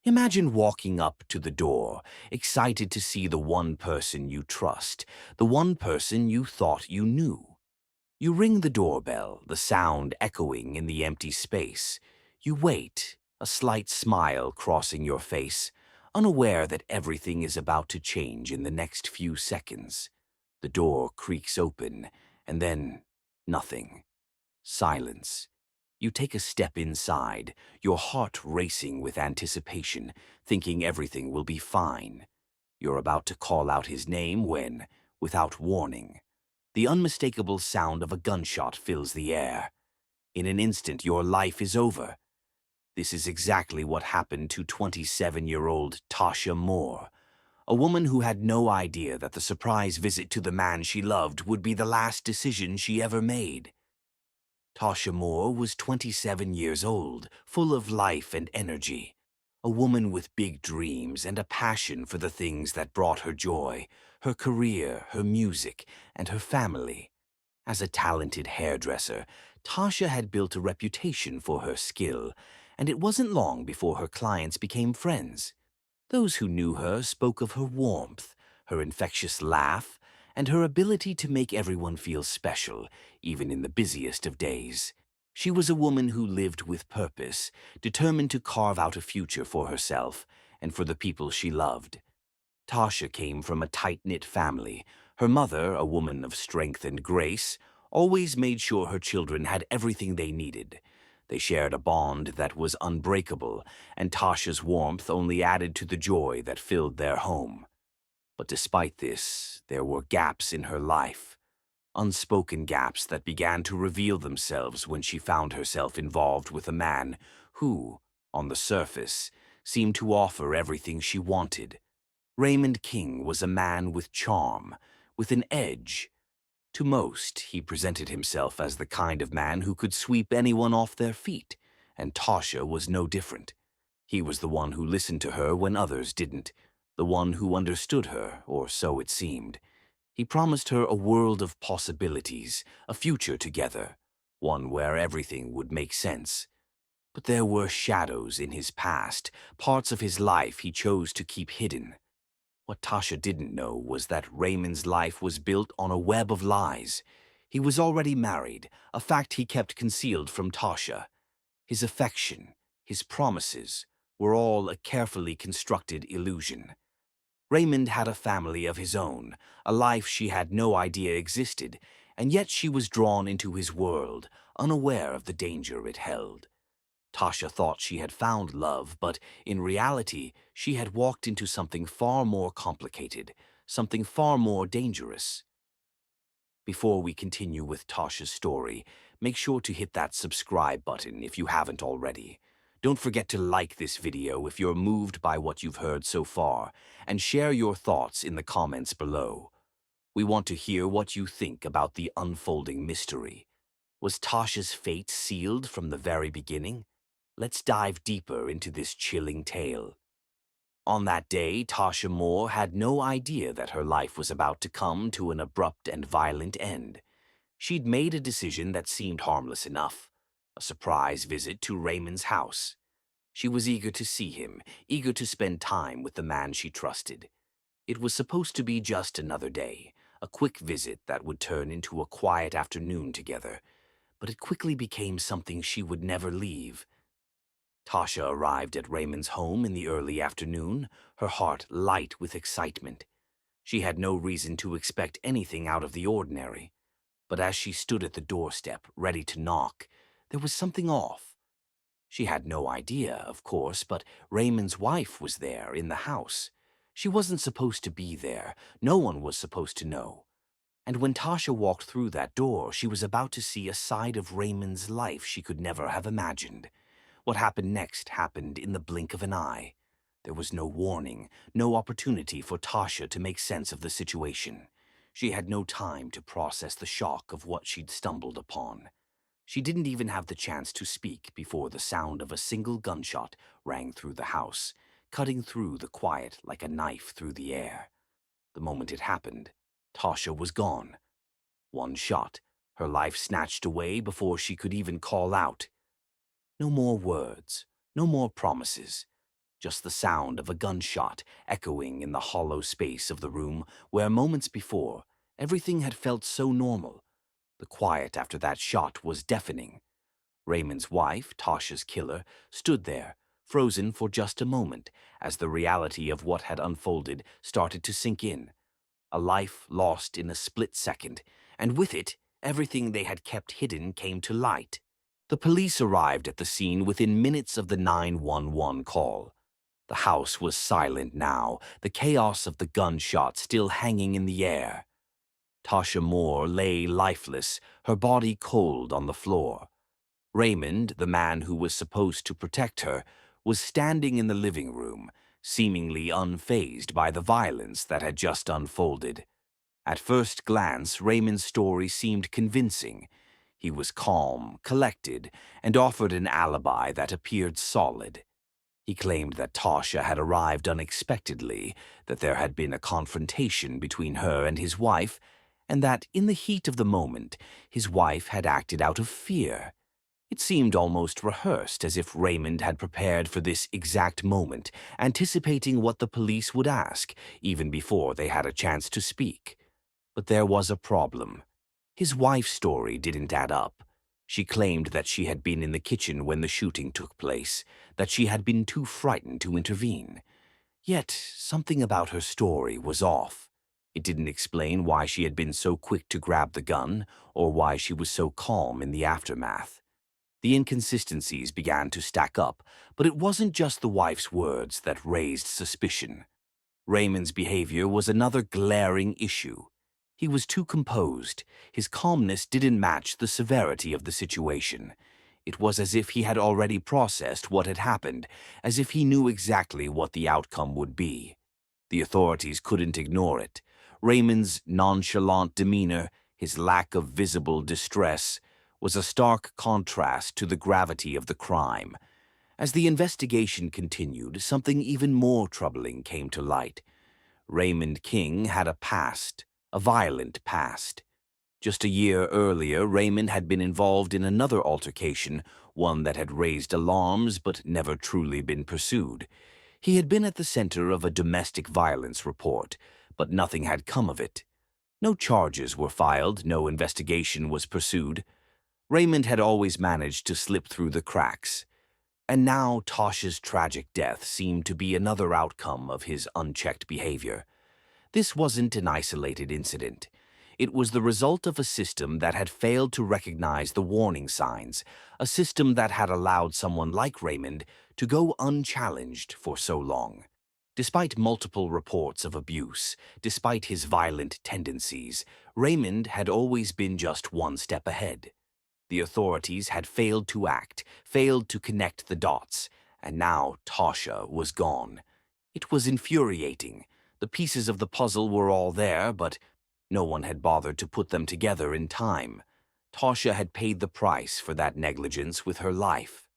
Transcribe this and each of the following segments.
Imagine walking up to the door, excited to see the one person you trust, the one person you thought you knew. You ring the doorbell, the sound echoing in the empty space. You wait, a slight smile crossing your face, unaware that everything is about to change in the next few seconds. The door creaks open, and then nothing. Silence. You take a step inside, your heart racing with anticipation, thinking everything will be fine. You're about to call out his name when, without warning, the unmistakable sound of a gunshot fills the air. In an instant, your life is over. This is exactly what happened to 27-year-old Tasha Moore, a woman who had no idea that the surprise visit to the man she loved would be the last decision she ever made. Tasha Moore was 27 years old, full of life and energy. A woman with big dreams and a passion for the things that brought her joy, her career, her music, and her family. As a talented hairdresser, Tasha had built a reputation for her skill, and it wasn't long before her clients became friends. Those who knew her spoke of her warmth, her infectious laugh, and her ability to make everyone feel special, even in the busiest of days. She was a woman who lived with purpose, determined to carve out a future for herself and for the people she loved. Tasha came from a tight-knit family. Her mother, a woman of strength and grace, always made sure her children had everything they needed. They shared a bond that was unbreakable, and Tasha's warmth only added to the joy that filled their home. But despite this, there were gaps in her life, unspoken gaps that began to reveal themselves when she found herself involved with a man who, on the surface, seemed to offer everything she wanted. Raymond King was a man with charm, with an edge. To most, he presented himself as the kind of man who could sweep anyone off their feet, and Tasha was no different. He was the one who listened to her when others didn't, the one who understood her, or so it seemed. He promised her a world of possibilities, a future together, one where everything would make sense. But there were shadows in his past, parts of his life he chose to keep hidden. What Tasha didn't know was that Raymond's life was built on a web of lies. He was already married, a fact he kept concealed from Tasha. His affection, his promises, were all a carefully constructed illusion. Raymond had a family of his own, a life she had no idea existed, and yet she was drawn into his world, unaware of the danger it held. Tasha thought she had found love, but in reality, she had walked into something far more complicated, something far more dangerous. Before we continue with Tasha's story, make sure to hit that subscribe button if you haven't already. Don't forget to like this video if you're moved by what you've heard so far, and share your thoughts in the comments below. We want to hear what you think about the unfolding mystery. Was Tasha's fate sealed from the very beginning? Let's dive deeper into this chilling tale. On that day, Tasha Moore had no idea that her life was about to come to an abrupt and violent end. She'd made a decision that seemed harmless enough, a surprise visit to Raymond's house. She was eager to see him, eager to spend time with the man she trusted. It was supposed to be just another day, a quick visit that would turn into a quiet afternoon together, but it quickly became something she would never leave. Tasha arrived at Raymond's home in the early afternoon, her heart light with excitement. She had no reason to expect anything out of the ordinary, but as she stood at the doorstep, ready to knock, there was something off. She had no idea, of course, but Raymond's wife was there in the house. She wasn't supposed to be there. No one was supposed to know. And when Tasha walked through that door, she was about to see a side of Raymond's life she could never have imagined. What happened next happened in the blink of an eye. There was no warning, no opportunity for Tasha to make sense of the situation. She had no time to process the shock of what she'd stumbled upon. She didn't even have the chance to speak before the sound of a single gunshot rang through the house, cutting through the quiet like a knife through the air. The moment it happened, Tasha was gone. One shot, her life snatched away before she could even call out. No more words, no more promises. just the sound of a gunshot echoing in the hollow space of the room where moments before everything had felt so normal. The quiet after that shot was deafening. Raymond's wife, Tasha's killer, stood there, frozen for just a moment, as the reality of what had unfolded started to sink in. A life lost in a split second, and with it, everything they had kept hidden came to light. The police arrived at the scene within minutes of the 911 call. The house was silent now, the chaos of the gunshot still hanging in the air. Tasha Moore lay lifeless, her body cold on the floor. Raymond, the man who was supposed to protect her, was standing in the living room, seemingly unfazed by the violence that had just unfolded. At first glance, Raymond's story seemed convincing. He was calm, collected, and offered an alibi that appeared solid. He claimed that Tasha had arrived unexpectedly, that there had been a confrontation between her and his wife, and that in the heat of the moment, his wife had acted out of fear. It seemed almost rehearsed, as if Raymond had prepared for this exact moment, anticipating what the police would ask, even before they had a chance to speak. But there was a problem. His wife's story didn't add up. She claimed that she had been in the kitchen when the shooting took place, that she had been too frightened to intervene. Yet something about her story was off. It didn't explain why she had been so quick to grab the gun, or why she was so calm in the aftermath. The inconsistencies began to stack up, but it wasn't just the wife's words that raised suspicion. Raymond's behavior was another glaring issue. He was too composed. His calmness didn't match the severity of the situation. It was as if he had already processed what had happened, as if he knew exactly what the outcome would be. The authorities couldn't ignore it. Raymond's nonchalant demeanor, his lack of visible distress, was a stark contrast to the gravity of the crime. As the investigation continued, something even more troubling came to light. Raymond King had a past, a violent past. Just a year earlier, Raymond had been involved in another altercation, one that had raised alarms but never truly been pursued. He had been at the center of a domestic violence report, but nothing had come of it. No charges were filed, no investigation was pursued. Raymond had always managed to slip through the cracks. And now Tasha's tragic death seemed to be another outcome of his unchecked behavior. This wasn't an isolated incident. It was the result of a system that had failed to recognize the warning signs, a system that had allowed someone like Raymond to go unchallenged for so long. Despite multiple reports of abuse, despite his violent tendencies, Raymond had always been just one step ahead. The authorities had failed to act, failed to connect the dots, and now Tasha was gone. It was infuriating. The pieces of the puzzle were all there, but no one had bothered to put them together in time. Tasha had paid the price for that negligence with her life.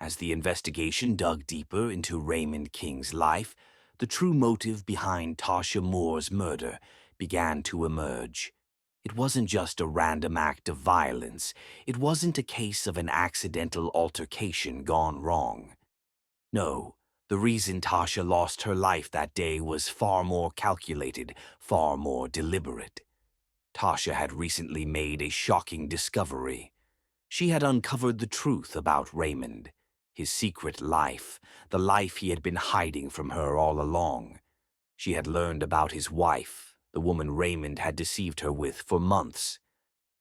As the investigation dug deeper into Raymond King's life, the true motive behind Tasha Moore's murder began to emerge. It wasn't just a random act of violence. It wasn't a case of an accidental altercation gone wrong. No, the reason Tasha lost her life that day was far more calculated, far more deliberate. Tasha had recently made a shocking discovery. She had uncovered the truth about Raymond, his secret life, the life he had been hiding from her all along. She had learned about his wife, the woman Raymond had deceived her with for months.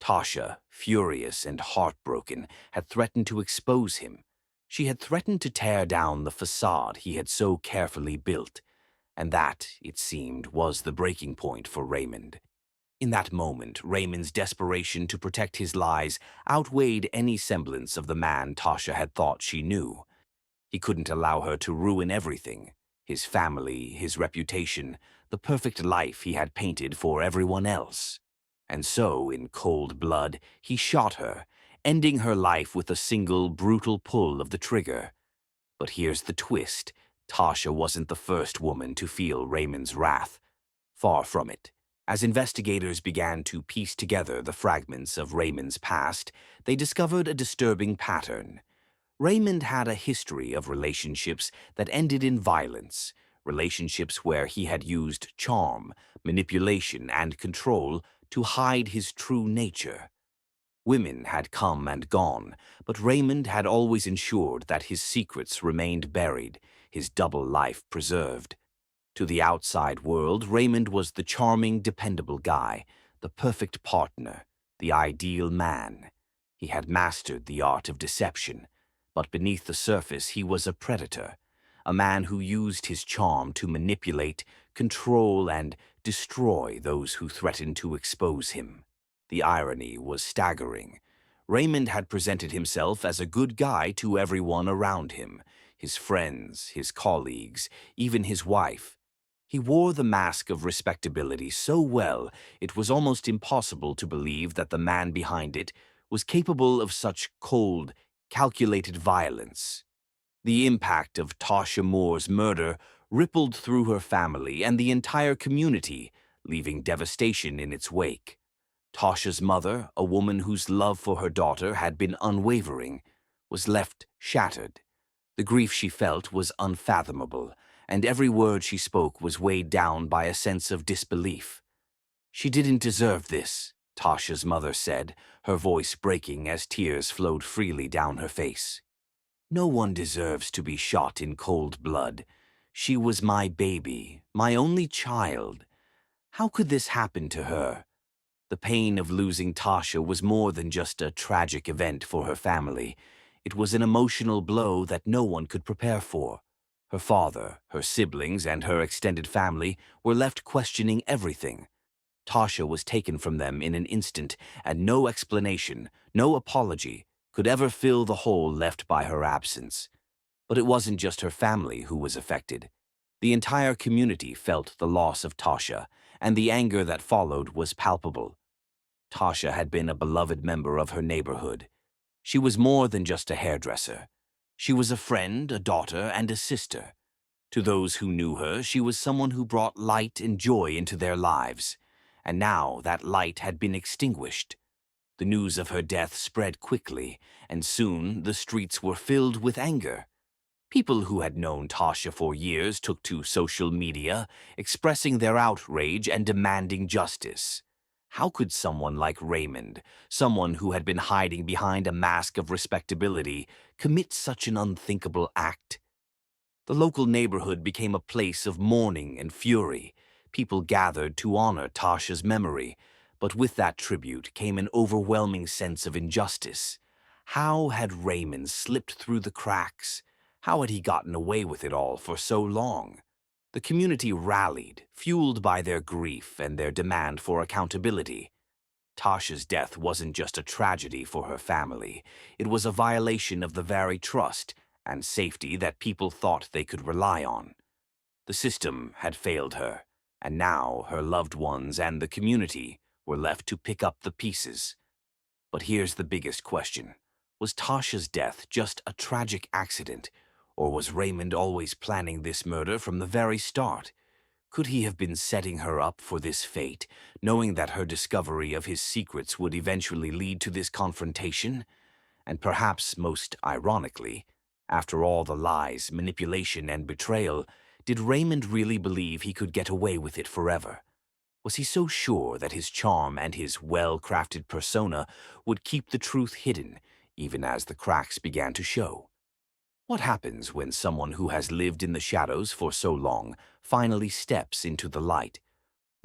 Tasha, furious and heartbroken, had threatened to expose him. She had threatened to tear down the facade he had so carefully built, and that, it seemed, was the breaking point for Raymond. In that moment, Raymond's desperation to protect his lies outweighed any semblance of the man Tasha had thought she knew. He couldn't allow her to ruin everything: his family, his reputation, the perfect life he had painted for everyone else. And so, in cold blood, he shot her, ending her life with a single brutal pull of the trigger. But here's the twist. Tasha wasn't the first woman to feel Raymond's wrath. Far from it. As investigators began to piece together the fragments of Raymond's past, they discovered a disturbing pattern. Raymond had a history of relationships that ended in violence, relationships where he had used charm, manipulation, and control to hide his true nature. Women had come and gone, but Raymond had always ensured that his secrets remained buried, his double life preserved. To the outside world, Raymond was the charming, dependable guy, the perfect partner, the ideal man. He had mastered the art of deception, but beneath the surface he was a predator, a man who used his charm to manipulate, control, and destroy those who threatened to expose him. The irony was staggering. Raymond had presented himself as a good guy to everyone around him, his friends, his colleagues, even his wife. He wore the mask of respectability so well it was almost impossible to believe that the man behind it was capable of such cold, calculated violence. The impact of Tasha Moore's murder rippled through her family and the entire community, leaving devastation in its wake. Tasha's mother, a woman whose love for her daughter had been unwavering, was left shattered. The grief she felt was unfathomable, and every word she spoke was weighed down by a sense of disbelief. "She didn't deserve this," Tasha's mother said, her voice breaking as tears flowed freely down her face. "No one deserves to be shot in cold blood. She was my baby, my only child. How could this happen to her?" The pain of losing Tasha was more than just a tragic event for her family. It was an emotional blow that no one could prepare for. Her father, her siblings, and her extended family were left questioning everything. Tasha was taken from them in an instant, and no explanation, no apology, could ever fill the hole left by her absence. But it wasn't just her family who was affected. The entire community felt the loss of Tasha, and the anger that followed was palpable. Tasha had been a beloved member of her neighborhood. She was more than just a hairdresser. She was a friend, a daughter, and a sister. To those who knew her, she was someone who brought light and joy into their lives. And now that light had been extinguished. The news of her death spread quickly, and soon the streets were filled with anger. People who had known Tasha for years took to social media, expressing their outrage and demanding justice. How could someone like Raymond, someone who had been hiding behind a mask of respectability, commit such an unthinkable act? The local neighborhood became a place of mourning and fury. People gathered to honor Tasha's memory, but with that tribute came an overwhelming sense of injustice. How had Raymond slipped through the cracks? How had he gotten away with it all for so long? The community rallied, fueled by their grief and their demand for accountability. Tasha's death wasn't just a tragedy for her family. It was a violation of the very trust and safety that people thought they could rely on. The system had failed her, and now her loved ones and the community were left to pick up the pieces. But here's the biggest question. Was Tasha's death just a tragic accident, or was Raymond always planning this murder from the very start? Could he have been setting her up for this fate, knowing that her discovery of his secrets would eventually lead to this confrontation? And perhaps most ironically, after all the lies, manipulation, and betrayal, did Raymond really believe he could get away with it forever? Was he so sure that his charm and his well-crafted persona would keep the truth hidden, even as the cracks began to show? What happens when someone who has lived in the shadows for so long finally steps into the light,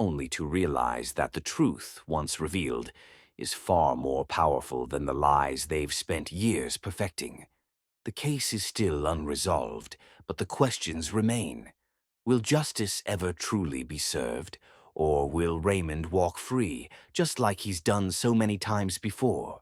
only to realize that the truth, once revealed, is far more powerful than the lies they've spent years perfecting? The case is still unresolved, but the questions remain. Will justice ever truly be served, or will Raymond walk free, just like he's done so many times before?